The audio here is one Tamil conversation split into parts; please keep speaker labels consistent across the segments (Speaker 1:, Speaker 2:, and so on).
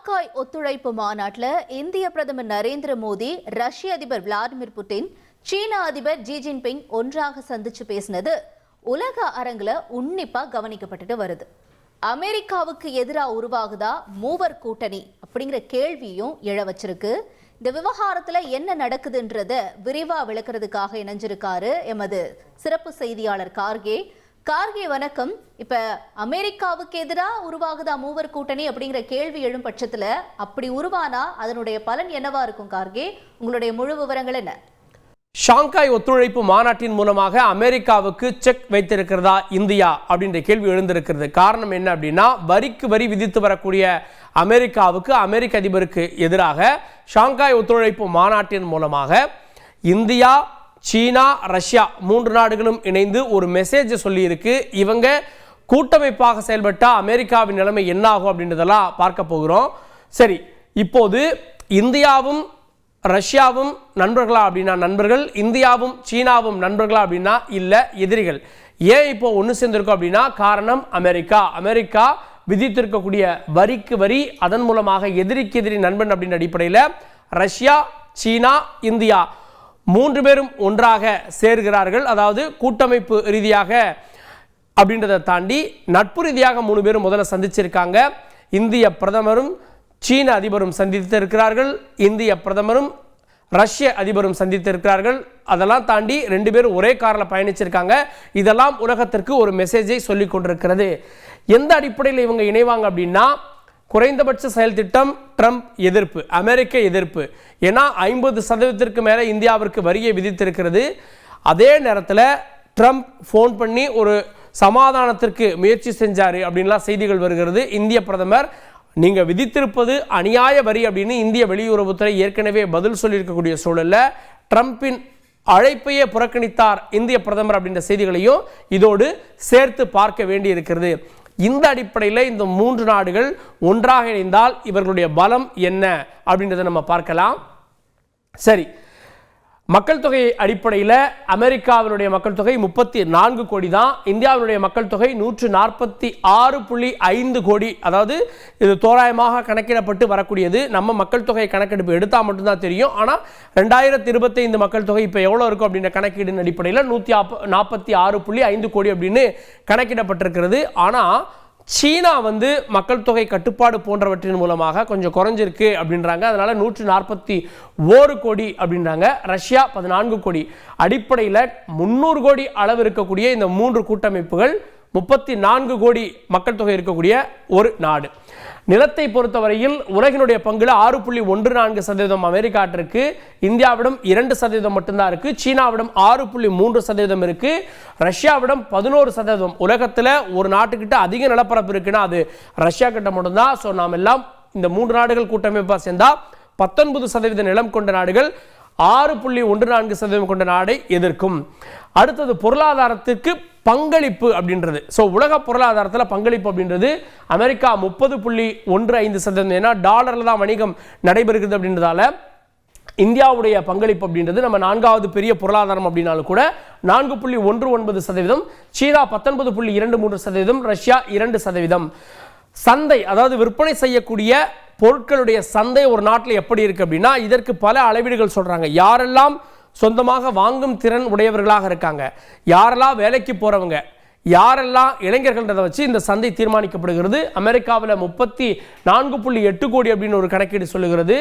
Speaker 1: ஷாங்காய் ஒத்துழைப்பு மாநாட்டில் இந்திய பிரதமர் நரேந்திர மோடி, ரஷ்ய அதிபர் விளாடிமிர் புட்டின், சீன அதிபர் ஜி ஜின்பிங் ஒன்றாக சந்திச்சு பேசினது உலக அரங்குல உன்னிப்பா கவனிக்கப்பட்டுட்டு வருது. அமெரிக்காவுக்கு எதிராக உருவாகுதா மூவர் கூட்டணி அப்படிங்கிற கேள்வியும் எழ வச்சிருக்கு. இந்த விவகாரத்துல என்ன நடக்குதுன்றத விரிவா விளக்குறதுக்காக இணைஞ்சிருக்காரு எமது சிறப்பு செய்தியாளர் கார்கே. வணக்கம். இப்ப அமெரிக்காவுக்கு எதிராக உருவாகுதா மூவர் கூட்டணி அப்படிங்கிற கேள்வி எழும் பட்சத்துல அப்படி உருவானா அதனுடைய பலன் என்னவா இருக்கும் கார்கே? உங்களுடைய முழு விவரங்கள் என்ன?
Speaker 2: ஷாங்காய் ஒத்துழைப்பு மாநாட்டின் மூலமாக அமெரிக்காவுக்கு செக் வைத்திருக்கிறதா இந்தியா அப்படின்ற கேள்வி எழுந்திருக்கிறது. காரணம் என்ன அப்படின்னா, வரிக்கு வரி விதித்து வரக்கூடிய அமெரிக்காவுக்கு, அமெரிக்க அதிபருக்கு எதிராக ஷாங்காய் ஒத்துழைப்பு மாநாட்டின் மூலமாக இந்தியா, சீனா, ரஷ்யா மூன்று நாடுகளும் இணைந்து ஒரு மெசேஜ் சொல்லியிருக்கு. இவங்க கூட்டமைப்பாக செயல்பட்டா அமெரிக்காவின் நிலைமை என்ன ஆகும் அப்படின்றதெல்லாம் பார்க்க போகிறோம். சரி, இப்போது இந்தியாவும் ரஷ்யாவும் நண்பர்களா அப்படின்னா நண்பர்கள், இந்தியாவும் சீனாவும் நண்பர்களா அப்படின்னா இல்லை, எதிரிகள். ஏன் இப்போ ஒன்று சேர்ந்திருக்கோம் அப்படின்னா காரணம் அமெரிக்கா விதித்திருக்கக்கூடிய வரிக்கு வரி, அதன் மூலமாக எதிரிக்கு எதிரி நண்பன் அப்படின்ற அடிப்படையில் ரஷ்யா, சீனா, இந்தியா மூன்று பேரும் ஒன்றாக சேர்கிறார்கள். அதாவது கூட்டமைப்பு ரீதியாக அப்படின்றத தாண்டி நட்பு ரீதியாக மூணு பேரும் முதல்ல சந்திச்சிருக்காங்க. இந்திய பிரதமரும் சீன அதிபரும் சந்தித்திருக்கிறார்கள், இந்திய பிரதமரும் ரஷ்ய அதிபரும் சந்தித்திருக்கிறார்கள். அதெல்லாம் தாண்டி ரெண்டு பேரும் ஒரே காரில் பயணிச்சிருக்காங்க. இதெல்லாம் உலகத்திற்கு ஒரு மெசேஜை சொல்லி கொண்டிருக்கிறது. எந்த அடிப்படையில் இவங்க இணைவாங்க அப்படின்னா, குறைந்தபட்ச செயல் திட்டம், ட்ரம்ப் எதிர்ப்பு, அமெரிக்க எதிர்ப்பு. ஏன்னா 50% மேலே இந்தியாவிற்கு வரியை விதித்திருக்கிறது. அதே நேரத்தில் ட்ரம்ப் ஃபோன் பண்ணி ஒரு சமாதானத்திற்கு முயற்சி செஞ்சார் அப்படின்லாம் செய்திகள் வருகிறது. இந்திய பிரதமர், நீங்கள் விதித்திருப்பது அநியாய வரி அப்படின்னு இந்திய வெளியுறவுத்துறை ஏற்கனவே பதில் சொல்லியிருக்கக்கூடிய சூழலில் ட்ரம்பின் அழைப்பையே புறக்கணித்தார் இந்திய பிரதமர் அப்படின்ற செய்திகளையும் இதோடு சேர்த்து பார்க்க வேண்டி இருக்கிறது. இந்த அடிப்படையில் இந்த மூன்று நாடுகள் ஒன்றாக இணைந்தால் இவர்களுடைய பலம் என்ன அப்படின்றத நம்ம பார்க்கலாம். சரி, மக்கள் தொகை அடிப்படையில் அமெரிக்காவினுடைய மக்கள் தொகை 34 கோடி தான். இந்தியாவினுடைய மக்கள் தொகை 146.5 கோடி. அதாவது இது தோராயமாக கணக்கிடப்பட்டு வரக்கூடியது. நம்ம மக்கள் தொகை கணக்கெடுப்பு எடுத்தால் மட்டும்தான் தெரியும். ஆனால் 2025 மக்கள் தொகை இப்போ எவ்வளோ இருக்கும் அப்படின்ற கணக்கீடின் அடிப்படையில் 146.5 கோடி அப்படின்னு கணக்கிடப்பட்டிருக்கிறது. ஆனால் சீனா மக்கள் தொகை கட்டுப்பாடு போன்றவற்றின் மூலமாக கொஞ்சம் குறைஞ்சிருக்கு அப்படின்றாங்க. அதனால 141 கோடி அப்படின்றாங்க. ரஷ்யா 14 கோடி. அடிப்படையில் 300 கோடி அளவு இருக்கக்கூடிய இந்த மூன்று கூட்டமைப்புகள் 34 கோடி மக்கள் தொகை இருக்கக்கூடிய ஒரு நாடு. நிலத்தை பொறுத்தவரையில் உலகினுடைய பங்குல 6.14% அமெரிக்காட்டிற்கு, இந்தியாவிடம் 2% மட்டும்தான் இருக்கு, சீனாவிடம் 6.3% இருக்கு, ரஷ்யாவிடம் 11%. உலகத்தில் ஒரு நாட்டுக்கிட்ட அதிக நிலப்பரப்பு இருக்குன்னா அது ரஷ்யா கிட்ட மட்டும்தான். ஸோ நாம் எல்லாம் இந்த மூன்று நாடுகள் கூட்டமைப்பாக சேர்ந்தா 19% நிலம் கொண்ட நாடுகள் 6.14% கொண்ட நாடை எதிர்க்கும். அடுத்தது பொருளாதாரத்திற்கு பங்களிப்பு அப்படின்றது. ஸோ உலக பொருளாதாரத்தில் பங்களிப்பு அப்படின்றது அமெரிக்கா 30.15%. ஏன்னா டாலரில் தான் வணிகம் நடைபெறுகிறது அப்படின்றதால இந்தியாவுடைய பங்களிப்பு அப்படின்றது நம்ம 4வது பெரிய பொருளாதாரம் அப்படின்னாலும் கூட 4.19%, சீனா 19.23%, ரஷ்யா 2%. சந்தை, அதாவது விற்பனை செய்யக்கூடிய பொருட்களுடைய சந்தை ஒரு நாட்டில் எப்படி இருக்கு அப்படின்னா, இதற்கு பல அளவீடுகள் சொல்றாங்க. யாரெல்லாம் சொந்தமாக வாங்கும் திறன் உடையவர்களாக இருக்காங்க, யாரெல்லாம் வேலைக்கு போறவங்க, யாரெல்லாம் இளைஞர்கள்ன்றதை வச்சு இந்த சந்தை தீர்மானிக்கப்படுகிறது. அமெரிக்காவில் 34.8 கோடி அப்படின்னு ஒரு கணக்கீடு சொல்லுகிறது.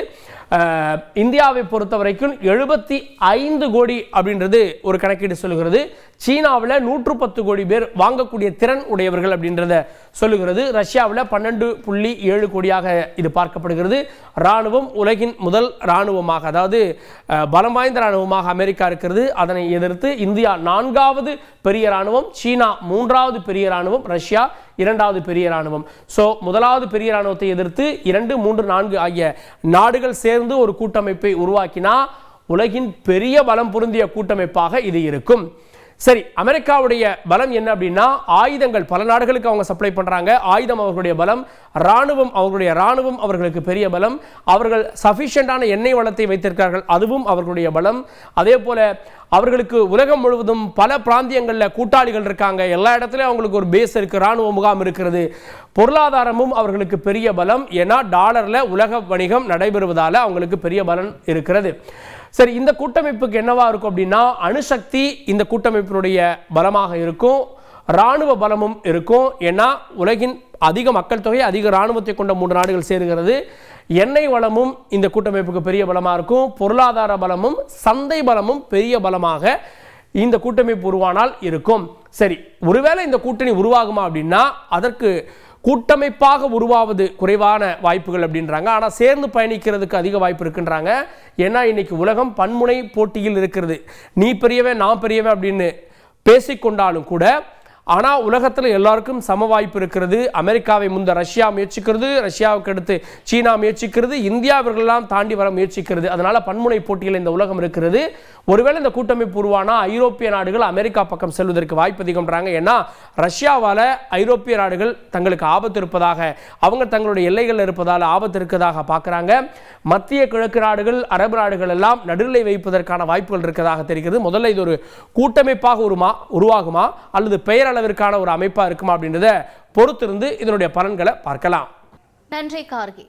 Speaker 2: இந்தியாவை பொறுத்த வரைக்கும் 75 கோடி அப்படின்றது ஒரு கணக்கீடு சொல்லுகிறது. சீனாவில் 110 கோடி பேர் வாங்கக்கூடிய திறன் உடையவர்கள் அப்படின்றத சொல்லுகிறது. ரஷ்யாவில் 12.7 கோடியாக இது பார்க்கப்படுகிறது. இராணுவம் உலகின் முதல் இராணுவமாக, அதாவது பலம் வாய்ந்த இராணுவமாக அமெரிக்கா இருக்கிறது. அதனை எதிர்த்து இந்தியா 4வது பெரிய இராணுவம், சீனா 3வது பெரிய இராணுவம், ரஷ்யா 2வது பெரிய இராணுவம். ஸோ முதலாவது பெரிய இராணுவத்தை எதிர்த்து 2, 3, 4 ஆகிய நாடுகள் சேர்ந்து ஒரு கூட்டமைப்பை உருவாக்கினா உலகின் பெரிய பலம் பொருந்திய கூட்டமைப்பாக இது இருக்கும். சரி, அமெரிக்காவுடைய பலம் என்ன அப்படின்னா ஆயுதங்கள் பல நாடுகளுக்கு அவங்க சப்ளை பண்றாங்க. ஆயுதம் அவர்களுடைய பலம், அவர்களுடைய ராணுவம் அவர்களுக்கு பெரிய பலம். அவர்கள் சஃபிஷியண்டான எண்ணெய் வளத்தை வைத்திருக்கிறார்கள், அதுவும் அவர்களுடைய பலம். அதே போல அவர்களுக்கு உலகம் முழுவதும் பல பிராந்தியங்களில் கூட்டாளிகள் இருக்காங்க. எல்லா இடத்துலையும் அவங்களுக்கு ஒரு பேஸ் இருக்கு, ராணுவ முகாம் இருக்கிறது. பொருளாதாரமும் அவர்களுக்கு பெரிய பலம். ஏன்னா டாலர்ல உலக வணிகம் நடைபெறுவதால அவங்களுக்கு பெரிய பலம் இருக்கிறது. சரி, இந்த கூட்டமைப்புக்கு என்னவா இருக்கும் அப்படின்னா அணுசக்தி இந்த கூட்டமைப்பினுடைய பலமாக இருக்கும், இராணுவ பலமும் இருக்கும். ஏன்னா உலகின் அதிக மக்கள் தொகை, அதிக இராணுவத்தை கொண்ட 3 நாடுகள் சேருகிறது. எண்ணெய் வளமும் இந்த கூட்டமைப்புக்கு பெரிய பலமாக இருக்கும். பொருளாதார பலமும் சந்தை பலமும் பெரிய பலமாக இந்த கூட்டமைப்பு உருவானால் இருக்கும். சரி, ஒருவேளை இந்த கூட்டணி உருவாகுமா அப்படின்னா அதற்கு கூட்டமைப்பாக உருவாவது குறைவான வாய்ப்புகள் அப்படின்றாங்க. ஆனால் சேர்ந்து பயணிக்கிறதுக்கு அதிக வாய்ப்பு இருக்குன்றாங்க. ஏன்னா இன்னைக்கு உலகம் பன்முனை போட்டியில் இருக்கிறது. நீ பெரியவன் நான் பெரியவன் அப்படின்னு பேசிக்கொண்டாலும் கூட ஆனால் உலகத்தில் எல்லாருக்கும் சம வாய்ப்பு இருக்கிறது. அமெரிக்காவை முந்த ரஷ்யா முயற்சிக்கிறது, ரஷ்யாவுக்கு அடுத்து சீனா முயற்சிக்கிறது, இந்தியா இவர்களெல்லாம் தாண்டி வர முயற்சிக்கிறது. அதனால பன்முனை போட்டியில் இந்த உலகம் இருக்கிறது. ஒருவேளை இந்த கூட்டமைப்பு உருவானா ஐரோப்பிய நாடுகள் அமெரிக்கா பக்கம் செல்வதற்கு வாய்ப்பு அதிகம்ன்றாங்க. ஏன்னா ரஷ்யாவால் ஐரோப்பிய நாடுகள் தங்களுக்கு ஆபத்து இருப்பதாக, அவங்க தங்களுடைய எல்லைகள் இருப்பதால் ஆபத்து இருக்கிறதாக பார்க்குறாங்க. மத்திய கிழக்கு நாடுகள், அரபு நாடுகள் எல்லாம் நடுநிலை வைப்பதற்கான வாய்ப்புகள் இருக்கிறதாக தெரிகிறது. முதல்ல இது ஒரு கூட்டமைப்பாக உருவாகுமா அல்லது பெயரளவிற்கான ஒரு அமைப்பா இருக்குமா அப்படின்றத பொறுத்திருந்து இதனுடைய பலன்களை பார்க்கலாம்.
Speaker 1: நன்றி கார்கி.